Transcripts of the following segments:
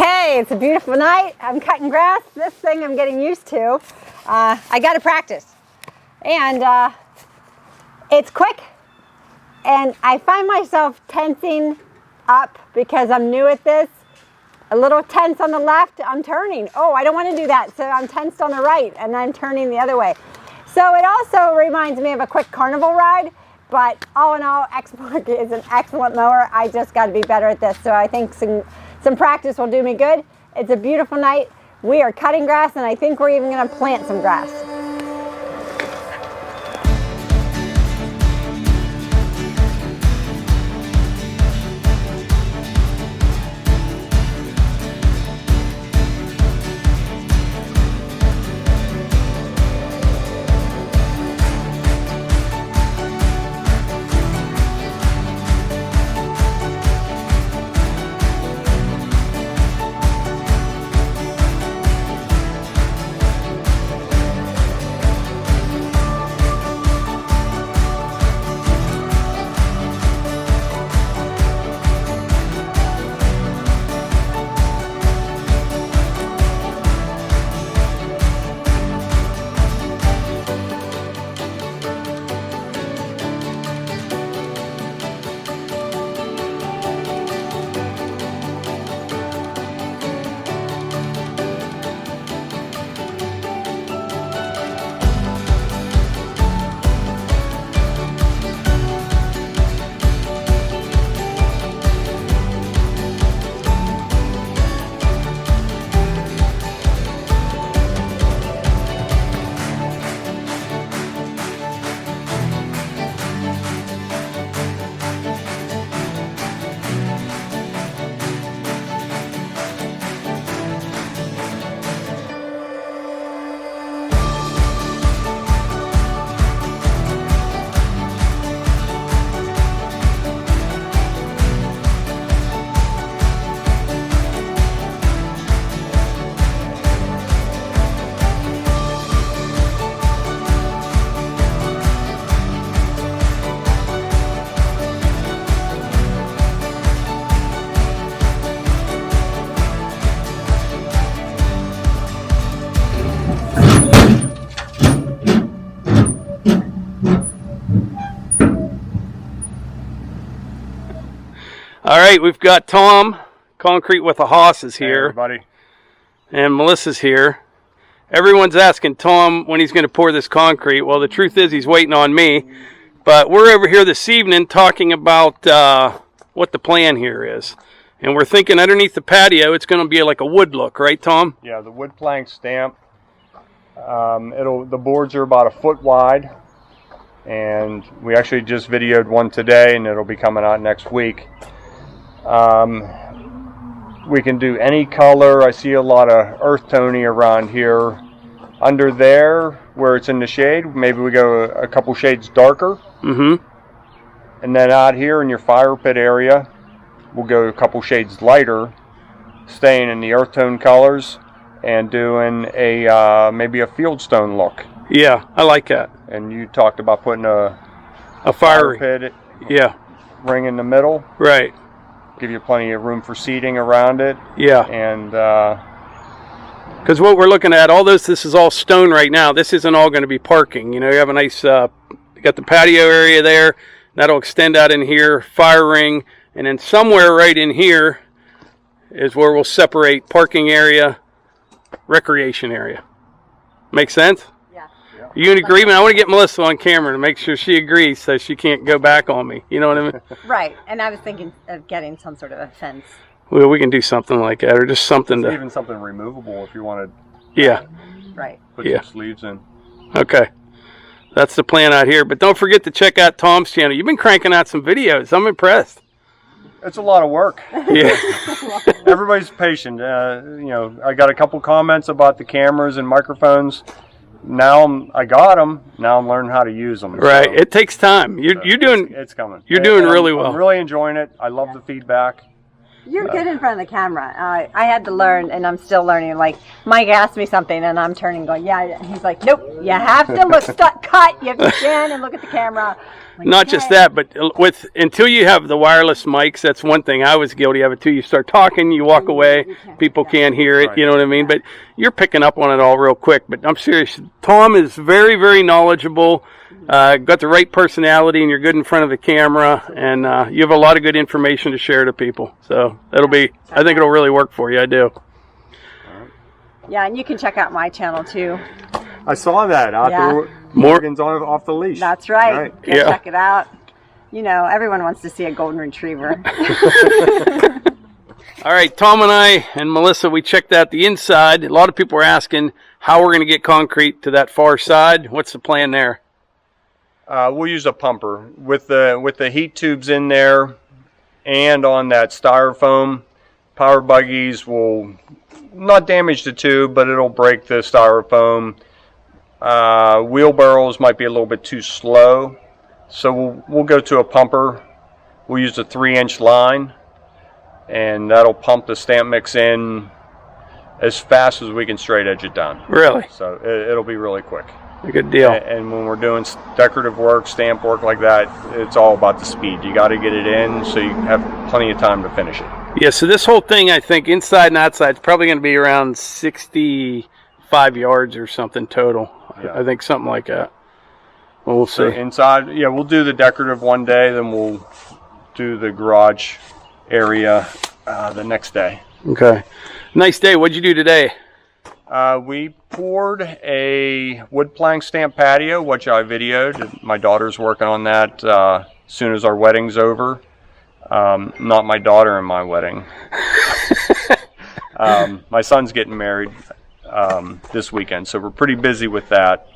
Okay, it's a beautiful night. I'm cutting grass. This thing I'm getting used to. I got to practice. And it's quick. And I find myself tensing up because I'm new at this. A little tense on the left, I'm turning. Oh, I don't want to do that. So I'm tensed on the right and I'm turning the other way. So it also reminds me of a quick carnival ride. But all in all, Exmark is an excellent mower. I just got to be better at this. So I think some practice will do me good. It's a beautiful night. We are cutting grass, and I think we're even going to plant some grass. All right, we've got Tom, Concrete with the Hauses here. Hey, everybody. And Melissa's here. Everyone's asking Tom when he's going to pour this concrete. Well, the truth is he's waiting on me. But we're over here this evening talking about what the plan here is. And we're thinking underneath the patio, it's going to be like a wood look, right, Tom? Yeah, the wood plank stamp. The boards are about 1 foot wide. And we actually just videoed one today, and it'll be coming out next week. We can do any color. I see a lot of earth tony around here. Under there, where it's in the shade, maybe we go a couple shades darker. Mm-hmm. And then out here in your fire pit area, we'll go a couple shades lighter, staying in the earth tone colors, and doing maybe a fieldstone look. Yeah, I like that. And you talked about putting a fire pit yeah. ring in the middle. Right. Give you plenty of room for seating around it. Yeah. And because what we're looking at, this is all stone right now. This isn't all going to be parking. You know, you have a nice, you got the patio area there. That'll extend out in here, fire ring, and then somewhere right in here is where we'll separate parking area, recreation area. Make sense? Are you in agreement? I want to get Melissa on camera to make sure she agrees so she can't go back on me. You know what I mean? Right. And I was thinking of getting some sort of a fence. Well, we can do something like that, or just something even something removable if you wanted. Yeah. Right. Put some sleeves in. Okay. That's the plan out here. But don't forget to check out Tom's channel. You've been cranking out some videos. I'm impressed. It's a lot of work. Yeah. Everybody's patient. You know, I got a couple comments about the cameras and microphones. Now I got them. Now I'm learning how to use them. Right. So, it takes time. You're doing. It's coming. You're doing really well. I'm really enjoying it. I love the feedback. You're good in front of the camera. I had to learn, and I'm still learning. Like, Mike asked me something, and I'm turning going, yeah. And he's like, nope, you have to look, cut. You have to stand and look at the camera. Like, not just that, but until you have the wireless mics, that's one thing I was guilty of it too. You start talking, you walk away, people can't hear it, you know what I mean? But you're picking up on it all real quick. But I'm serious, Tom is very, very knowledgeable. Got the right personality, and you're good in front of the camera, and you have a lot of good information to share to people. So I think it'll really work for you. I do. Yeah, and you can check out my channel too. I saw that out there. Morgan's off the leash. That's right. Go check it out. You know, everyone wants to see a golden retriever. All right, Tom and I and Melissa, we checked out the inside. A lot of people were asking how we're going to get concrete to that far side. What's the plan there? We'll use a pumper with the heat tubes in there, and on that styrofoam. Power buggies will not damage the tube, but it'll break the styrofoam. Wheelbarrows might be a little bit too slow, so we'll go to a pumper. We'll use a 3-inch line, and that'll pump the stamp mix in as fast as we can straight edge it down. Really? So it'll be really quick. A good deal. And when we're doing decorative work, stamp work like that, it's all about the speed. You got to get it in so you have plenty of time to finish it. Yeah, so this whole thing, I think, inside and outside, is probably going to be around 65 yards or something total. Yeah. I think something like that. Well, we'll see. So inside, yeah, we'll do the decorative one day, then we'll do the garage area the next day. Okay. Nice day. What'd you do today? We poured a wood plank stamp patio, which I videoed. My daughter's working on that as soon as our wedding's over. Not my daughter in my wedding. My son's getting married this weekend, so we're pretty busy with that.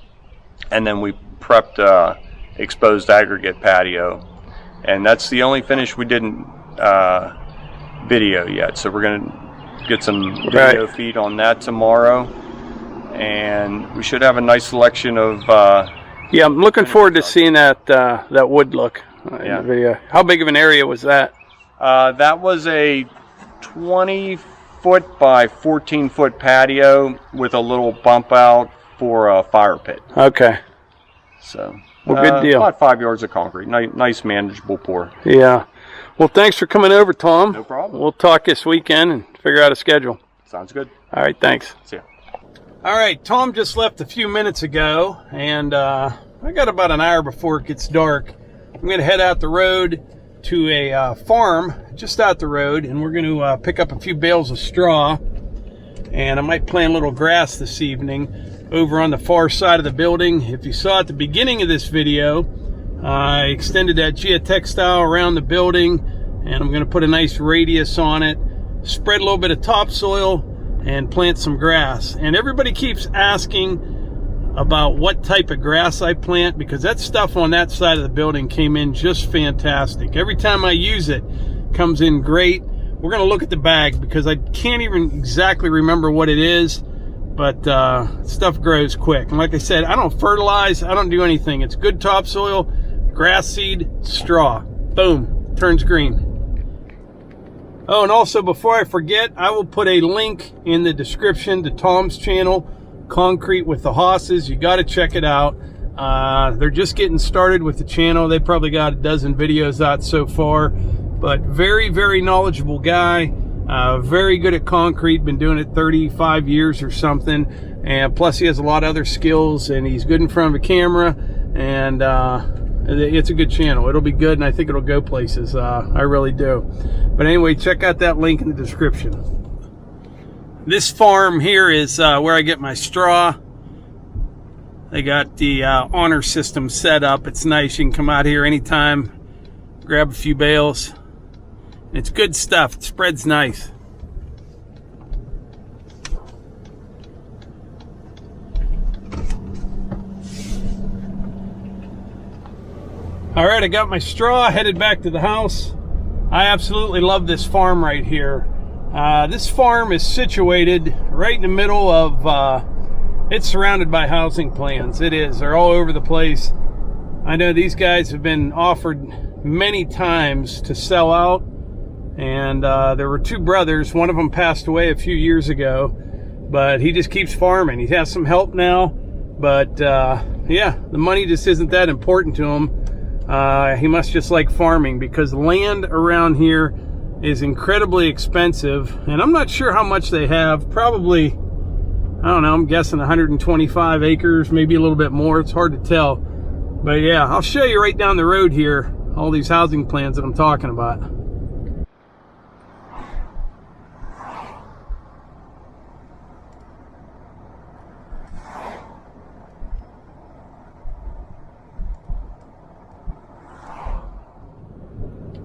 And then we prepped exposed aggregate patio, and that's the only finish we didn't video yet. So we're going to get some video feed on that tomorrow, and we should have a nice selection of yeah, I'm looking forward to seeing that that wood look in the video. How big of an area was that? That was a 20-foot by 14-foot patio with a little bump out for a fire pit. Okay. So, well, good deal. About 5 yards of concrete. Nice, manageable pour. Yeah. Well, thanks for coming over, Tom. No problem. We'll talk this weekend and figure out a schedule. Sounds good. All right, thanks. See ya. All right, Tom just left a few minutes ago, and I got about an hour before it gets dark. I'm going to head out the road to a farm just out the road, and we're going to pick up a few bales of straw, and I might plant a little grass this evening over on the far side of the building. If you saw at the beginning of this video, I extended that geotextile around the building, and I'm going to put a nice radius on it, spread a little bit of topsoil, and plant some grass. And everybody keeps asking about what type of grass I plant, because that stuff on that side of the building came in just fantastic. Every time I use it, comes in great. We're going to look at the bag because I can't even exactly remember what it is, but stuff grows quick. And like I said, I don't fertilize, I don't do anything. It's good topsoil, grass seed, straw. Boom, turns green. Oh, and also before I forget, I will put a link in the description to Tom's channel, Concrete with the Hauses. You got to check it out. They're just getting started with the channel. They probably got a dozen videos out so far, but very, very knowledgeable guy. Very good at concrete, been doing it 35 years or something, and plus he has a lot of other skills, and he's good in front of a camera, and it's a good channel. It'll be good, and I think it'll go places. I really do. But anyway, check out that link in the description. This farm here is where I get my straw. They got the honor system set up. It's nice. You can come out here anytime, grab a few bales. It's good stuff. It spreads nice. All right, I got my straw, headed back to the house. I absolutely love this farm right here. This farm is situated right in the middle of, it's surrounded by housing plans. It is. They're all over the place. I know these guys have been offered many times to sell out, And there were two brothers. One of them passed away a few years ago, but he just keeps farming. He has some help now, but yeah, the money just isn't that important to him. He must just like farming, because land around here is incredibly expensive, and I'm not sure how much they have. Probably, I don't know, I'm guessing 125 acres, maybe a little bit more. It's hard to tell. But yeah, I'll show you right down the road here all these housing plans that I'm talking about.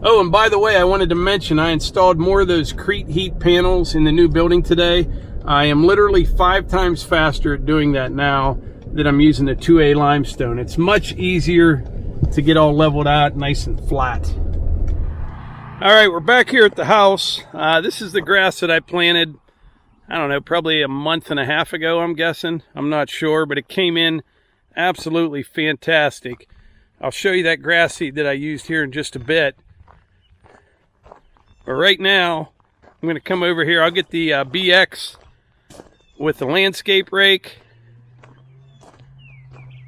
Oh, and by the way, I wanted to mention I installed more of those Crete heat panels in the new building today. I am literally 5 times faster at doing that now that I'm using the 2A limestone. It's much easier to get all leveled out nice and flat. All right, we're back here at the house. This is the grass that I planted, I don't know, probably a month and a half ago, I'm guessing. I'm not sure, but it came in absolutely fantastic. I'll show you that grass seed that I used here in just a bit. But right now, I'm going to come over here. I'll get the BX with the landscape rake.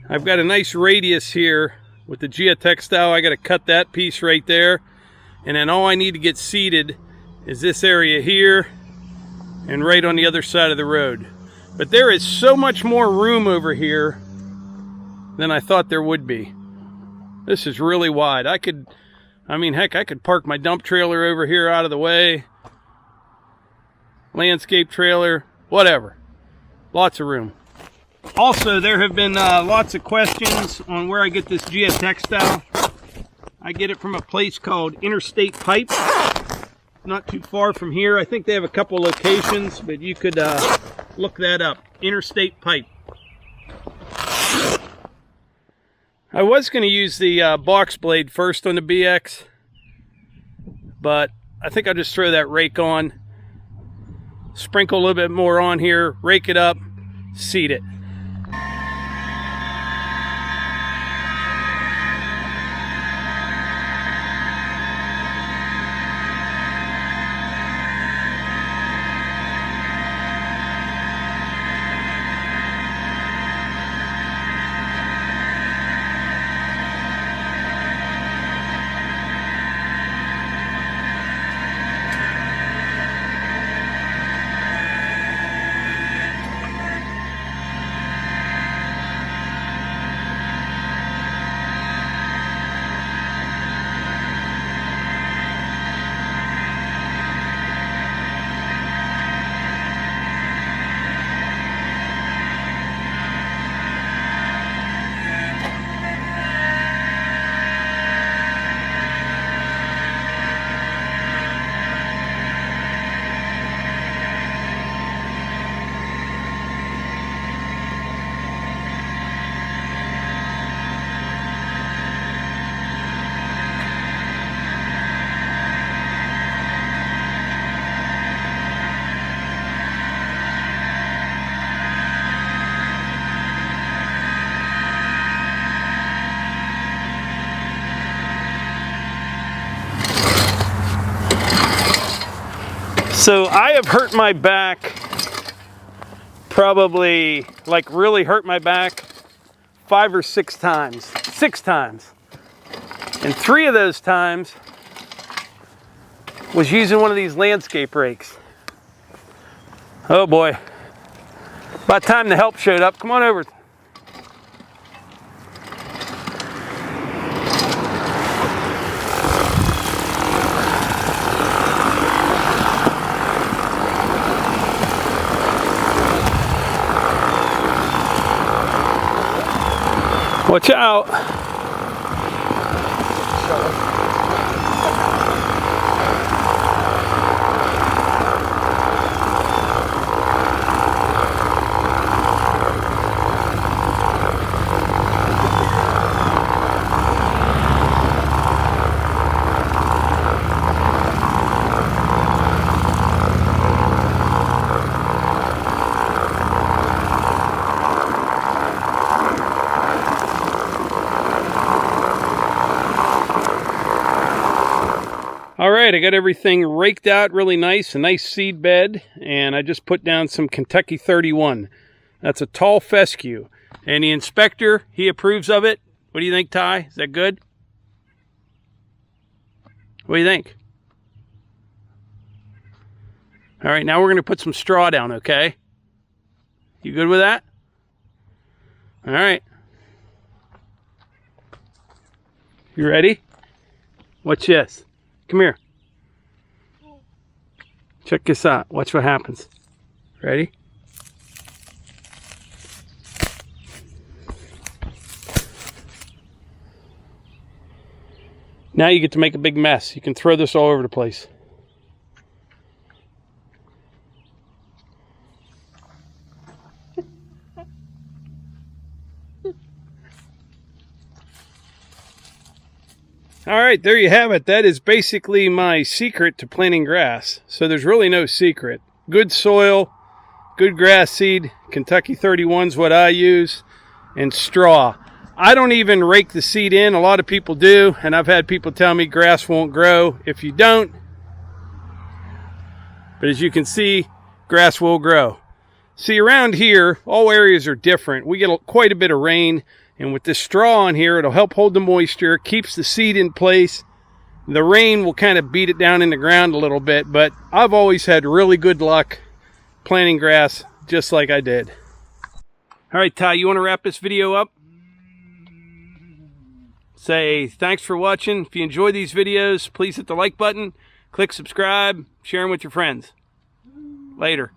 I've got a nice radius here with the geotextile. I got to cut that piece right there. And then all I need to get seeded is this area here and right on the other side of the road. But there is so much more room over here than I thought there would be. This is really wide. I mean, heck, I could park my dump trailer over here out of the way. Landscape trailer, whatever. Lots of room. Also, there have been lots of questions on where I get this geotextile. I get it from a place called Interstate Pipe. Not too far from here. I think they have a couple locations, but you could look that up. Interstate Pipe. I was going to use the box blade first on the BX, but I think I'll just throw that rake on, sprinkle a little bit more on here, rake it up, seed it. So I have hurt my back, probably like really hurt my back 5 or 6 times. 6 times. And 3 of those times was using one of these landscape rakes. Oh boy. By the time the help showed up, come on over. Watch out. right, I got everything raked out really nice, a nice seed bed, and I just put down some Kentucky 31. That's a tall fescue. And the inspector, he approves of it. What do you think, Ty? Is that good? What do you think? All right, now we're going to put some straw down, okay? You good with that? All right. You ready? Watch this. Come here. Check this out. Watch what happens. Ready? Now you get to make a big mess. You can throw this all over the place. All right, there you have it. That is basically my secret to planting grass. So there's really no secret. Good soil, good grass seed, Kentucky 31's what I use, and straw. I don't even rake the seed in. A lot of people do, and I've had people tell me grass won't grow if you don't. But as you can see, grass will grow. See, around here, all areas are different. We get quite a bit of rain. And with this straw on here, it'll help hold the moisture, keeps the seed in place. The rain will kind of beat it down in the ground a little bit, but I've always had really good luck planting grass just like I did. All right, Ty, you want to wrap this video up? Say thanks for watching. If you enjoy these videos, please hit the like button, click subscribe, share them with your friends. Later.